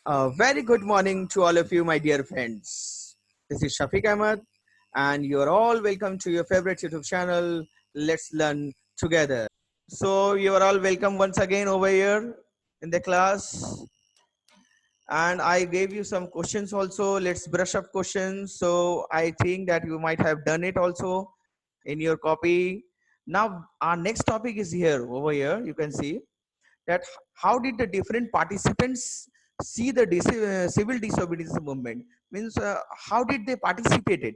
Very good morning to all of you, my dear friends. This is Shafiq Ahmed, and you're all welcome to your favorite YouTube channel, Let's Learn Together. So, you are all welcome once again over here in the class. And I gave you some questions also. Let's brush up questions. So, I think that you might have done it also in your copy. Now, our next topic is here, over here. You can see that how did the different participants see the civil disobedience movement, means how did they participate it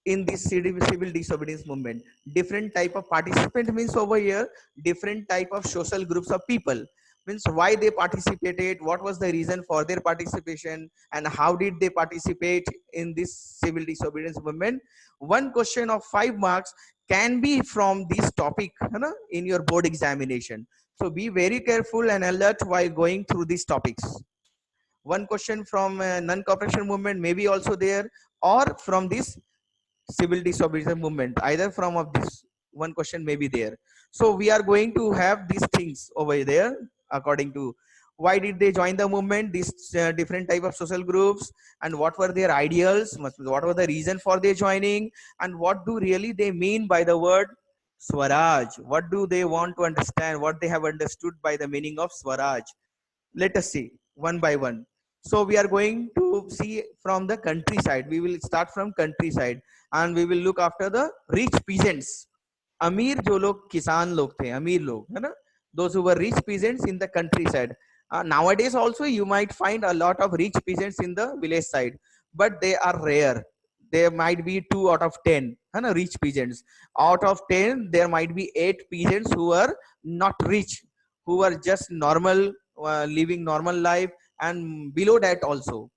in this civil disobedience movement. Different type of participant means over here different type of social groups of people, means why they participated, what was the reason for their participation, and how did they participate in this civil disobedience movement. One question of 5 marks can be from this topic, in your board examination. So be very careful and alert while going through these topics. One question from non-cooperation movement may be also there, or from this civil disobedience movement, either from of this one question may be there. So we are going to have these things over there, according to why did they join the movement, these different type of social groups, and what were their ideals, what were the reason for their joining, and what do really they mean by the word Swaraj, what do they want to understand, what they have understood by the meaning of Swaraj. Let us see one by one. So we are going to see from the countryside. We will start from countryside and we will look after the rich peasants. अमीर जो लोग किसान लोग थे, अमीर लोग, है ना, those who were rich peasants in the countryside. Nowadays also you might find a lot of rich peasants in the village side, but they are rare. There might be 2 out of 10, है ना, rich peasants. Out of 10, there might be 8 peasants who are not rich, who are just normal, living normal life, and below that also.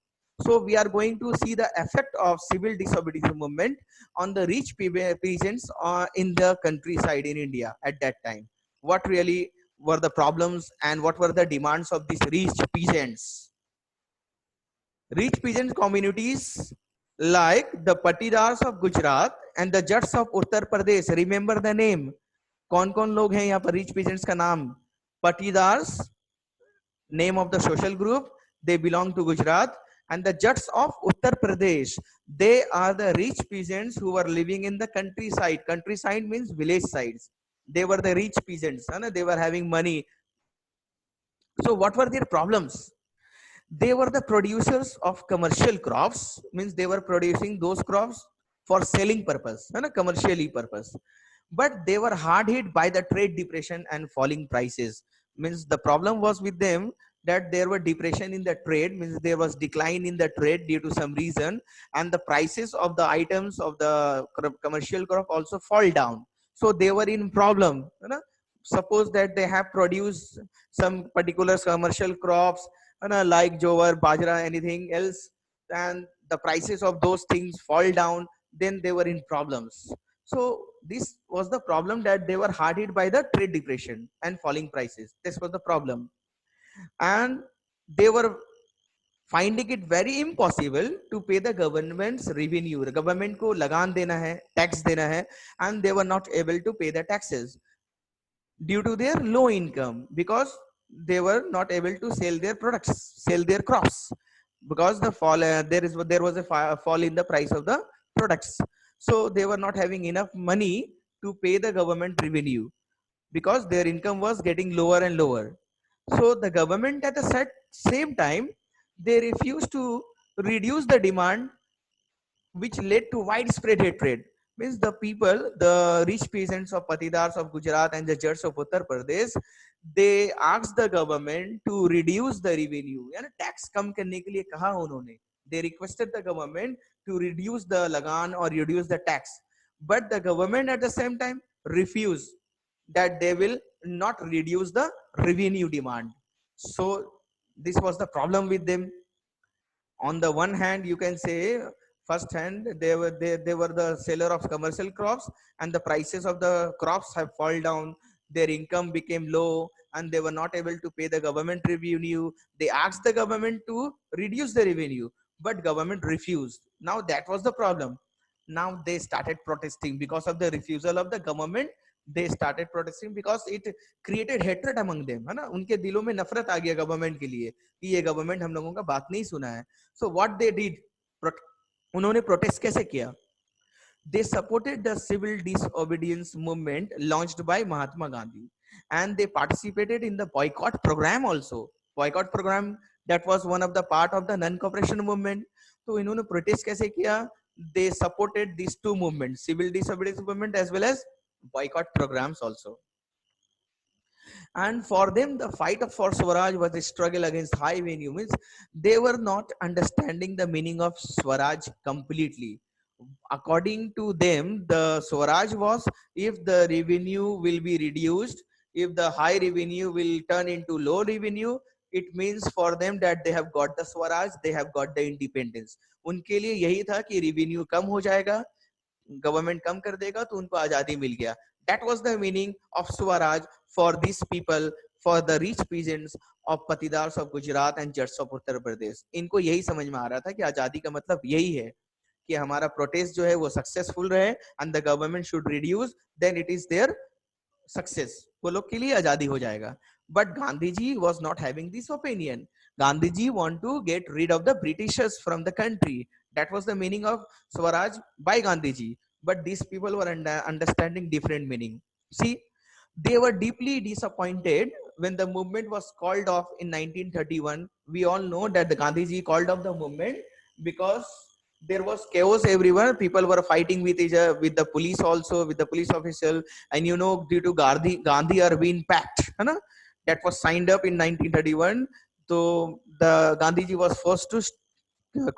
So we are going to see the effect of civil disobedience movement on the rich peasants in the countryside in India at that time. What really were the problems and what were the demands of these rich peasants? Rich peasant communities like the Patidars of Gujarat and the Jats of Uttar Pradesh. Remember the name. कौन कौन लोग हैं यहाँ पर rich peasants का नाम? Patidars, name of the social group, they belong to Gujarat, and the Jats of Uttar Pradesh, they are the rich peasants who were living in the countryside. Countryside means village sides. They were the rich peasants, they were having money. So what were their problems? They were the producers of commercial crops, means they were producing those crops for selling purpose, commercially purpose. But they were hard hit by the trade depression and falling prices. Means the problem was with them that there were depression in the trade, means there was decline in the trade due to some reason, and the prices of the items of the commercial crop also fall down. So they were in problem. Suppose that they have produced some particular commercial crops, like jowar, bajra, anything else, and the prices of those things fall down, then they were in problems. So this was the problem, that they were hard hit by the trade depression and falling prices. This was the problem, and they were finding it very impossible to pay the government's revenue. The government को लगान देना है, tax देना है, and they were not able to pay the taxes due to their low income, because they were not able to sell their products, sell their crops, because the fall there was a fall in the price of the products. So they were not having enough money to pay the government revenue, because their income was getting lower and lower. So the government at the same time, they refused to reduce the demand, which led to widespread hatred. Means the people, the rich peasants of Patidars of Gujarat and the Jats of Uttar Pradesh, they asked the government to reduce the revenue. यानी tax कम करने के लिए कहा उन्होंने. They requested the government to reduce the lagan or reduce the tax, but the government at the same time refused that they will not reduce the revenue demand. So this was the problem with them. On the one hand, you can say, first hand, they were the seller of commercial crops, and the prices of the crops have fallen down, their income became low, and they were not able to pay the government revenue. They asked the government to reduce the revenue, but government refused. Now that was the problem. Now they started protesting because of the refusal of the government they started protesting because it created hatred among them, है ना, उनके दिलों में नफरत आ गया government के लिए कि ये गवर्नमेंट हम लोगों का बात नहीं सुना है. So what they did, उन्होंने प्रोटेस्ट कैसे किया? They supported the civil disobedience movement launched by Mahatma Gandhi, and they participated in the boycott program also. Boycott program, that was one of the part of the non-cooperation movement. तो इन्होंने protest कैसे किया? They supported these two movements, civil disobedience movement as well as boycott programs also. And for them, the fight for Swaraj was a struggle against high revenue. Means they were not understanding the meaning of Swaraj completely. According to them, the Swaraj was if the revenue will be reduced, if the high revenue will turn into low revenue, it means for them that they have got the Swaraj, they have got the independence. उनके लिए यही था कि revenue कम हो जाएगा, government कम कर देगा तो उनको आजादी मिल गया. That was the meaning of Swaraj for these people, for the rich peasants of Patidars of Gujarat and Jats of Uttar Pradesh. इनको यही समझ में आ रहा था कि आजादी का मतलब यही है कि हमारा प्रोटेस्ट जो है वो सक्सेसफुल रहे and the government should reduce, then it is their success. वो लोग के लिए आजादी हो जाएगा. But Gandhi ji was not having this opinion. Gandhi ji want to get rid of the Britishers from the country. That was the meaning of Swaraj by Gandhi ji. But these people were understanding different meaning. See, they were deeply disappointed when the movement was called off in 1931. We all know that the Gandhiji called off the movement because there was chaos everywhere. People were fighting with each other, with the police also, with the police official, and you know, due to Gandhi Arvind Pact, है ना, that was signed up in 1931. So the Gandhiji was forced to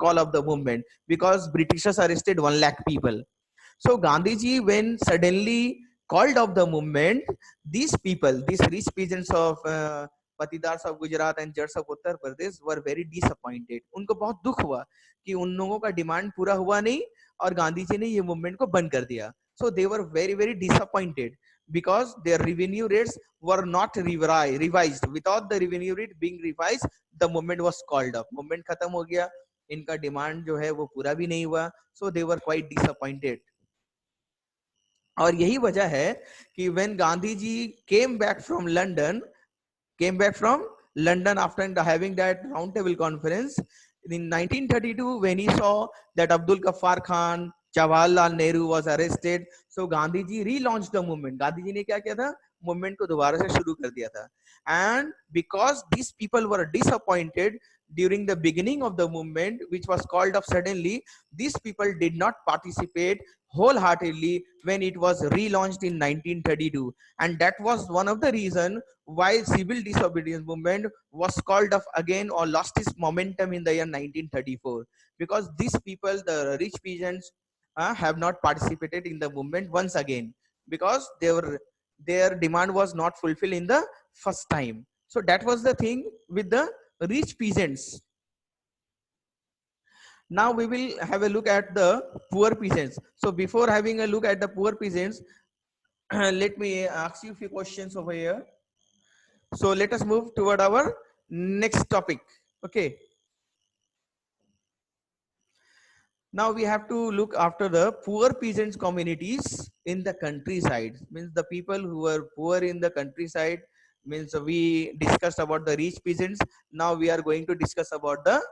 call off the movement because Britishers arrested 1 lakh people. So Gandhiji, when suddenly called off the movement, these people, these rich peasants of Patidars of Gujarat and Jats of Uttar Pradesh were very disappointed. उनको बहुत दुख हुआ कि उन लोगों का demand पूरा हुआ नहीं और गांधी जी ने ये मूवमेंट को बंद कर दिया. So they were very very disappointed because their revenue rates were not revised. Without the revenue rate being revised, the movement was called off. Movement खत्म हो गया, इनका डिमांड जो है वो पूरा भी नहीं हुआ. So they were quite disappointed. और यही वजह है कि when Gandhi ji came back from London after having that round table conference in 1932, when he saw that Abdul Ghaffar Khan, Jawaharlal Nehru was arrested, so Gandhi ji relaunched the movement. Gandhi ji ने क्या किया था? Movement को दोबारा से शुरू कर दिया था. And because these people were disappointed during the beginning of the movement, which was called off suddenly, these people did not participate wholeheartedly when it was relaunched in 1932, and that was one of the reason why civil disobedience movement was called off again or lost its momentum in the year 1934, because these people, the rich peasants, have not participated in the movement once again because their demand was not fulfilled in the first time. So that was the thing with the rich peasants. Now we will have a look at the poor peasants. So before having a look at the poor peasants, let me ask you a few questions over here. So let us move toward our next topic. Okay. Now we have to look after the poor peasants communities in the countryside. Means the people who are poor in the countryside. Means we discussed about the rich peasants. Now we are going to discuss about the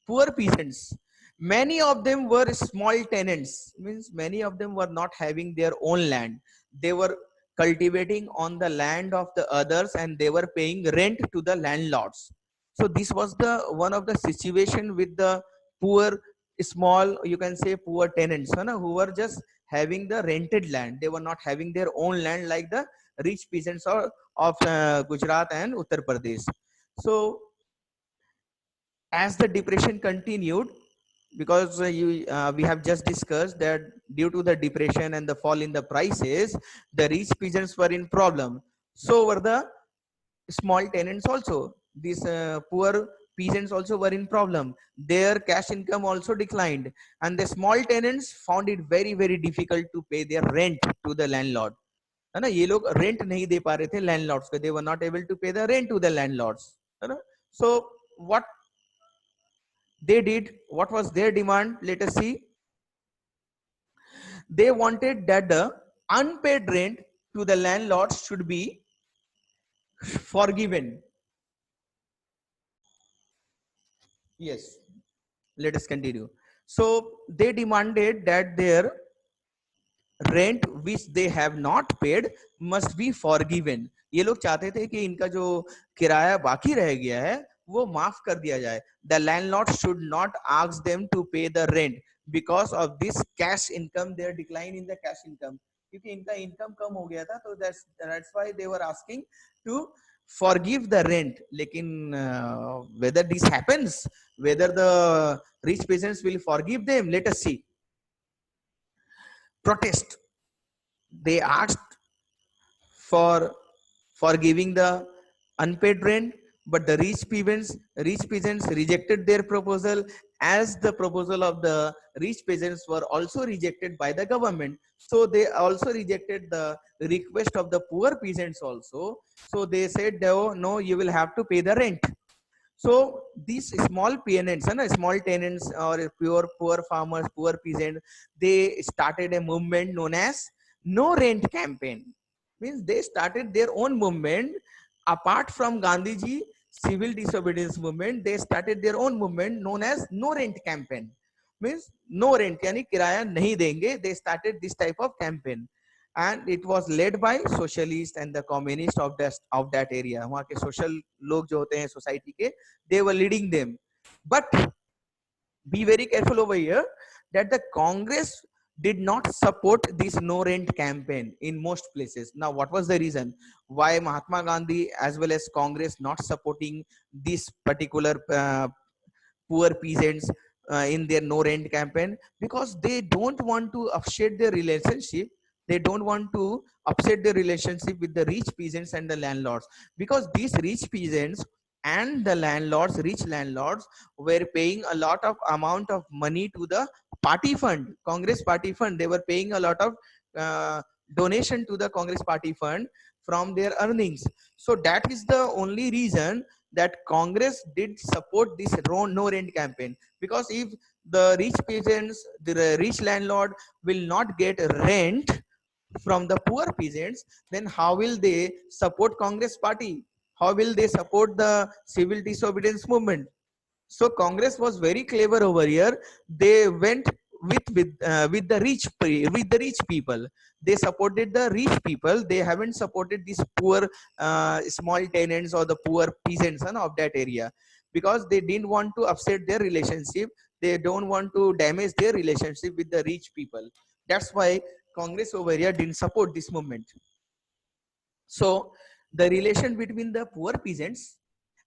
poor peasants. Many of them were small tenants. Means many of them were not having their own land. They were cultivating on the land of the others and they were paying rent to the landlords. So this was the one of the situation with the poor, small, you can say poor tenants, who were just having the rented land. They were not having their own land like the rich peasants of Gujarat and Uttar Pradesh. So as the depression continued, because we have just discussed that due to the depression and the fall in the prices, the rich peasants were in problem. So were the small tenants also. These poor peasants also were in problem. Their cash income also declined, and the small tenants found it very very difficult to pay their rent to the landlord. है ना, ये लोग rent नहीं दे पा रहे थे landlords को. They were not able to pay the rent to the landlords. है ना. So what they did, what was their demand? Let us see. They wanted that the unpaid rent to the landlords should be forgiven. Yes, let us continue. So they demanded that their rent which they have not paid must be forgiven. ये लोग चाहते थे कि इनका जो किराया बाकी रह गया है वो माफ कर दिया जाए. The landlord should not ask them to pay the rent because of this cash income, their decline in the cash income. क्योंकि इनका इनकम कम हो गया था, तो that's why they were asking to forgive the rent. लेकिन whether this happens, whether the rich peasants will forgive them, let us see. Protest. They asked for forgiving the unpaid rent, but the rich peasants rejected their proposal, as the proposal of the rich peasants were also rejected by the government. So they also rejected the request of the poor peasants also. So they said, no, you will have to pay the rent. So these small tenants and small tenants or poor farmers, poor peasants, they started a movement known as No Rent Campaign. Means they started their own movement apart from Gandhiji civil disobedience movement. They started their own movement known as No Rent Campaign. Means no rent, यानी किराया नहीं देंगे. They started this type of campaign. And it was led by socialist and the communist of that area. वहाँ के social लोग जो होते हैं society के, they were leading them. But be very careful over here that the Congress did not support this no rent campaign in most places. Now, what was the reason why Mahatma Gandhi as well as Congress not supporting this particular poor peasants in their no rent campaign? Because they don't want to upset their relationship. They don't want to upset their relationship with the rich peasants and the landlords, because these rich peasants and the landlords, rich landlords, were paying a lot of amount of money to the party fund, Congress party fund. They were paying a lot of uh, donation to the Congress party fund from their earnings. So that is the only reason that Congress did support this no rent campaign. Because if the rich peasants, the rich landlord will not get rent from the poor peasants, then how will they support Congress party? How will they support the civil disobedience movement? So Congress was very clever over here. They went with the rich people. They supported the rich people. They haven't supported these poor small tenants or the poor peasants of that area, because they didn't want to upset their relationship. They don't want to damage their relationship with the rich people. That's why Congress over here didn't support this movement. So the relation between the poor peasants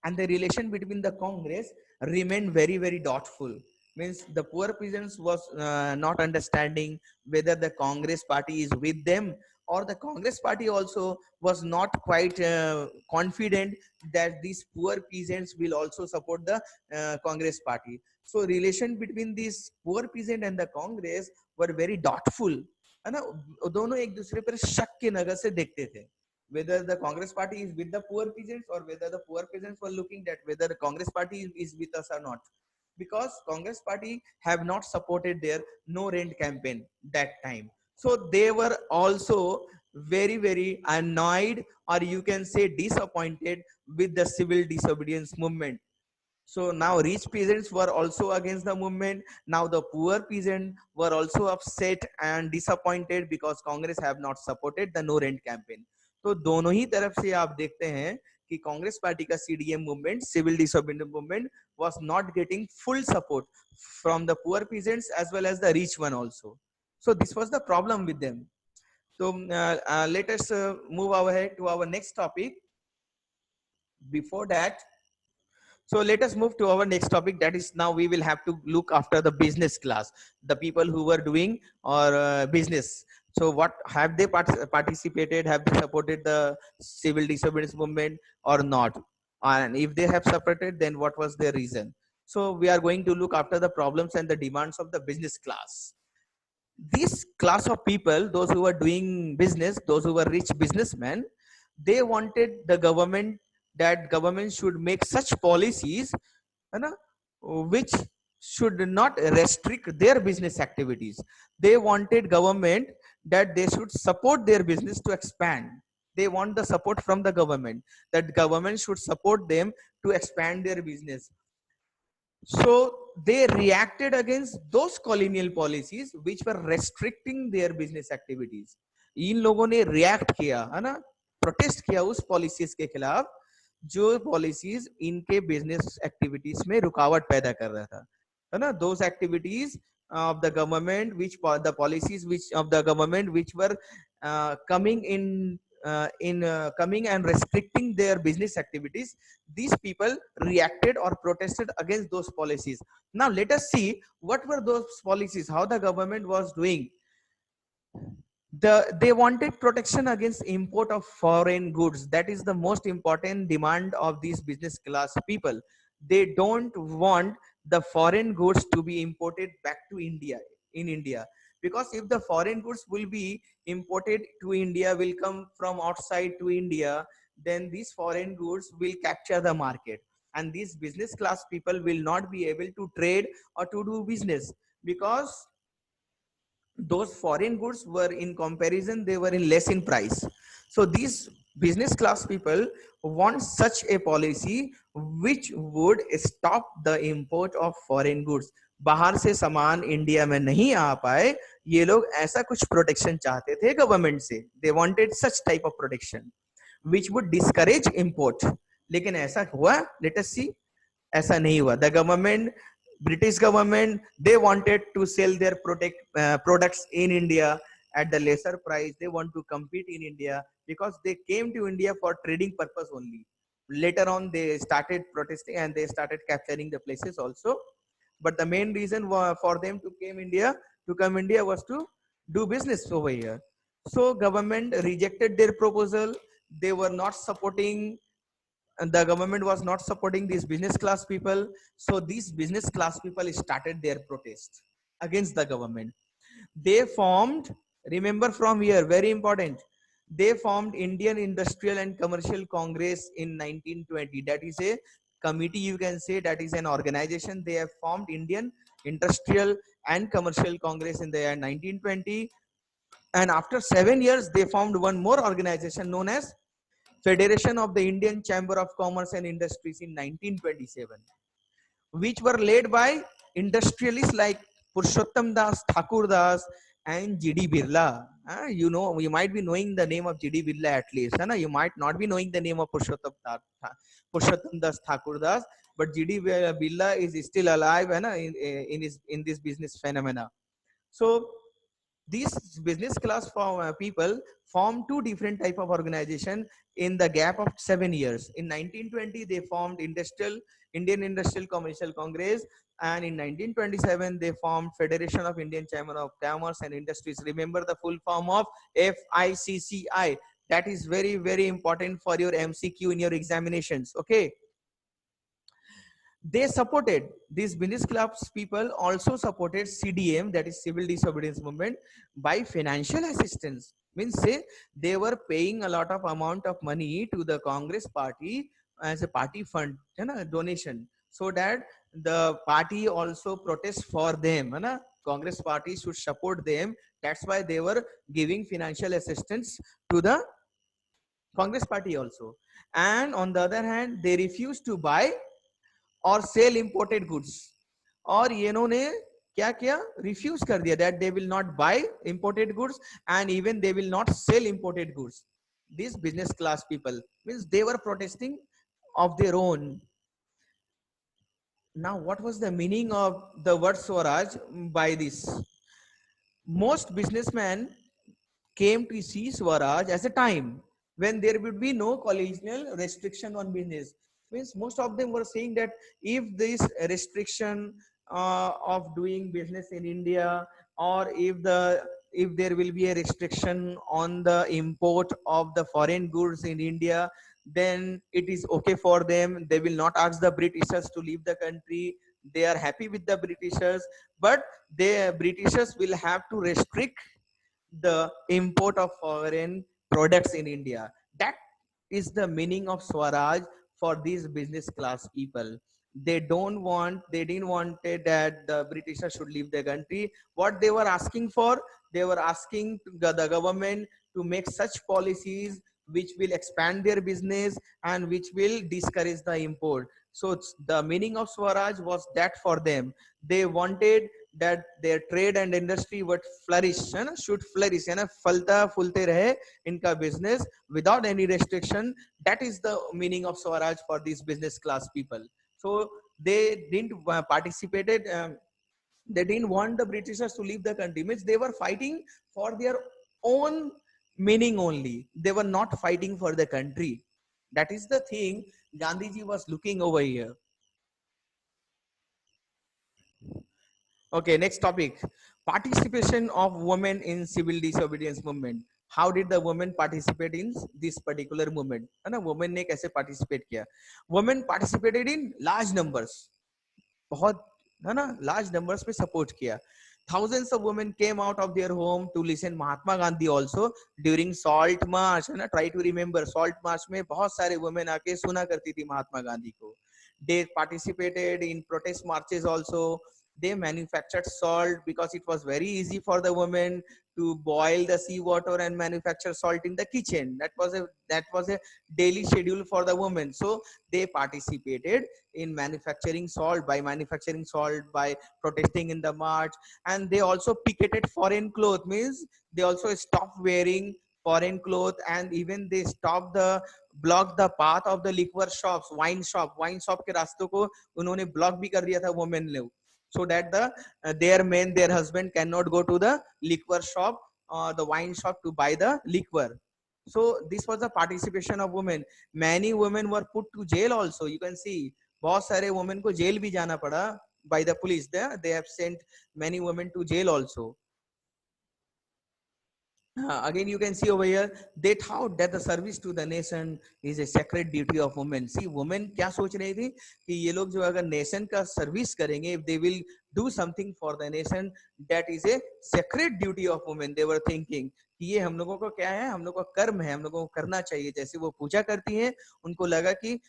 and the relation between the Congress remained very, very doubtful. Means the poor peasants was not understanding whether the Congress party is with them, or the Congress party also was not quite confident that these poor peasants will also support the Congress party. So relation between these poor peasant and the Congress were very doubtful, है ना. दोनों एक दूसरे पर शक के नजर से देखते थे, whether the Congress party is with the poor peasants, or whether the poor peasants were looking at whether the Congress party is with us or not. Because Congress party have not supported their no rent campaign that time. So they were also very, very annoyed, or you can say disappointed with the civil disobedience movement. So now rich peasants were also against the movement. Now the poor peasants were also upset and disappointed because Congress have not supported the no rent campaign. तो दोनों ही तरफ से आप देखते हैं कि Congress party का CDM movement, civil disobedience movement, was not getting full support from the poor peasants as well as the rich one also. So this was the problem with them. So let us move ahead to our next topic. Before that, so let us move to our next topic. That is, now we will have to look after the business class, the people who were doing or business. So what have they participated? Have they supported the civil disobedience movement or not? And if they have supported, then what was their reason? So we are going to look after the problems and the demands of the business class. This class of people, those who were doing business, those who were rich businessmen, they wanted the government, that government should make such policies, है ना, which should not restrict their business activities. They wanted government that they should support their business to expand. They want the support from the government, that government should support them to expand their business. So they reacted against those colonial policies which were restricting their business activities. इन लोगों ने react किया है ना, protest किया उस policies के खिलाफ जो policies इनके business activities में रुकावट पैदा कर रहा था, है ना. Those activities of the government, which the policies which of the government which were coming coming and restricting their business activities, these people reacted or protested against those policies. Now let us see what were those policies, how the government was doing. They wanted protection against import of foreign goods. That is the most important demand of these business class people. They don't want the foreign goods to be imported back to India, in India, because if the foreign goods will be imported to India, will come from outside to India, then these foreign goods will capture the market, and these business class people will not be able to trade or to do business, because those foreign goods were, in comparison, they were in less in price. So these business class people want such a policy which would stop the import of foreign goods. बाहर से सामान India में नहीं आ पाए, ये लोग ऐसा कुछ प्रोटेक्शन चाहते थे गवर्नमेंट से. They wanted such type of protection which would discourage import. लेकिन ऐसा हुआ? Let us see. ऐसा नहीं हुआ. The government, British government, they wanted to sell their products in India at the lesser price. They want to compete in India because they came to India for trading purpose only. Later on, they started protesting and they started capturing the places also. But the main reason for them to come India was to do business over here. So government rejected their proposal. They were not supporting, and the government was not supporting these business class people. So these business class people started their protest against the government. They formed, remember from here, very important, they formed Indian Industrial and Commercial Congress in 1920. That is a committee, you can say, that is an organization. They have formed Indian Industrial and Commercial Congress in the year 1920. And after 7 years, they formed one more organization known as Federation of the Indian Chamber of Commerce and Industries in 1927, which were led by industrialists like Purushottam Das, Thakur Das, and G.D. Birla. You know, you might be knowing the name of G.D. Birla at least. You might not be knowing the name of Purushottam Das, Thakur Das, but G.D. Birla is still alive in this business phenomena. So these business class people formed two different type of organization in the gap of 7 years. In 1920, they formed Indian Industrial Commercial Congress, and in 1927, they formed Federation of Indian Chamber of Commerce and Industries. Remember the full form of FICCI. That is very, very important for your MCQ in your examinations. Okay. They supported, these business clubs people also supported CDM, that is Civil Disobedience Movement, by financial assistance. Means say they were paying a lot of amount of money to the Congress party as a party fund, donation, so that the party also protests for them. Congress party should support them. That's why they were giving financial assistance to the Congress party also. And on the other hand, they refused to buy और sell imported goods. और ये इन्होंने क्या किया? Refuse कर दिया that they will not buy imported goods and even they will not sell imported goods. This business class people means they were protesting of their own. Now what was the meaning of the word Swaraj by this? Most businessmen came to see Swaraj as a time when there would be no colonial restriction on business. Means most of them were saying that if this restriction of doing business in India, or if there will be a restriction on the import of the foreign goods in India, then it is okay for them. They will not ask the Britishers to leave the country. They are happy with the Britishers, but the Britishers will have to restrict the import of foreign products in India. That is the meaning of Swaraj for these business class people. They didn't want it that the Britishers should leave the country. What they were asking for, they were asking the government to make such policies which will expand their business and which will discourage the import. So the meaning of Swaraj was that for them. They wanted that their trade and industry would flourish, है ना, should flourish, है ना, फलता फूलते रहे इनका business without any restriction. That is the meaning of Swaraj for these business class people. So they didn't participated. They didn't want the Britishers to leave the country. Means they were fighting for their own meaning only. They were not fighting for the country. That is the thing Gandhiji was looking over here. Okay, next topic. Participation of women in civil disobedience movement. How did the women participate in this particular movement? है ना, women ने कैसे participate किया? Women participated in large numbers. बहुत, है ना, large numbers पे support किया. Thousands of women came out of their home to listen Mahatma Gandhi also during Salt March, है ना. Try to remember Salt March में बहुत सारे women आके सुना करती थी महात्मा गांधी को. They participated in protest marches also. They manufactured salt because it was very easy for the women to boil the sea water and manufacture salt in the kitchen. That was a daily schedule for the women. So they participated in manufacturing salt, by protesting in the march. And they also picketed foreign clothes, means they also stopped wearing foreign clothes, and even they stopped the block the path of the liquor shops, wine shop के रास्तों को उन्होंने block भी कर दिया था women लोग, so that their husband cannot go to the liquor shop or the wine shop to buy the liquor. So this was the participation of women. Many women were put to jail also. You can see बहुत सारे women को jail भी जाना पड़ा by the police. They have sent many women to jail also. Again, you can see over here, they thought that the service to the nation is a sacred duty of women. See, women क्या सोच रही थी कि ये लोग जो अगर nation का service करेंगे, if they will do something for the nation, that is a sacred duty of women. They were thinking कि ये हम लोगों को क्या है, हम लोगों का कर्म है, हम लोगों को करना चाहिए. जैसे वो पूजा करती हैं, उनको लगा कि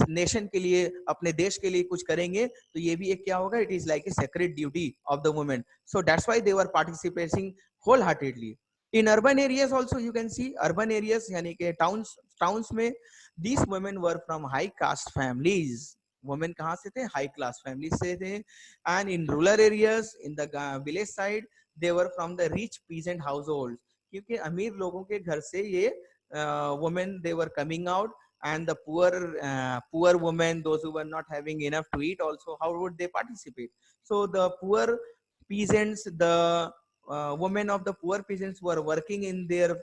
नेशन के लिए, अपने देश के लिए कुछ करेंगे, तो ये भी एक क्या होगा, it is like a sacred duty of the women. So that's why they were participating wholeheartedly. In urban areas also, you can see urban areas यानी कि towns में these women were from high caste families. Women कहाँ से थे? High class families से थे. And in rural areas, in the village side, they were from the rich peasant households. क्योंकि अमीर लोगों के घर से ये women they were coming out, and the poor women, those who were not having enough to eat also, how would they participate? So the poor peasants, the women of the poor peasants were working in their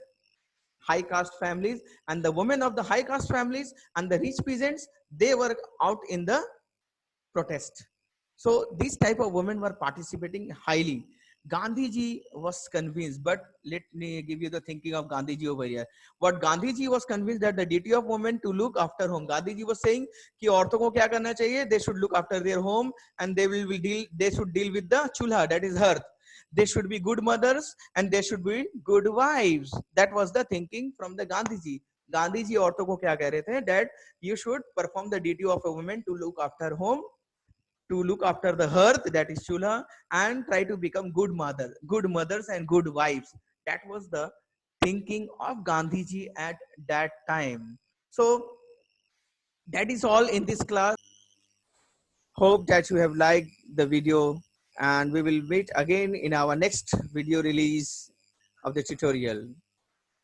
high caste families, and the women of the high caste families and the rich peasants, they were out in the protest. So these type of women were participating highly. Gandhiji was convinced, but let me give you the thinking of Gandhiji over here. What Gandhiji was convinced that the duty of women to look after home. Gandhiji was saying कि औरतों को क्या करना चाहिए? They should look after their home, and they should deal with the chulha, that is hearth. They should be good mothers and they should be good wives. That was the thinking from the Gandhiji. Gandhiji औरतों को क्या कह रहे थे? That you should perform the duty of a woman to look after home, to look after the hearth, that is chulha, and try to become good mothers and good wives. That was the thinking of Gandhiji at that time. So that is all in this class. Hope that you have liked the video, and we will meet again in our next video release of the tutorial.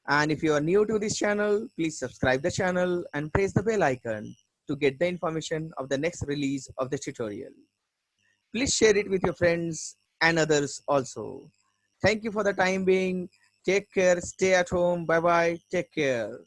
And if you are new to this channel, please subscribe the channel and press the bell icon to get the information of the next release of the tutorial. Please share it with your friends and others also. Thank you for the time being. Take care. Stay at home. Bye bye. Take care.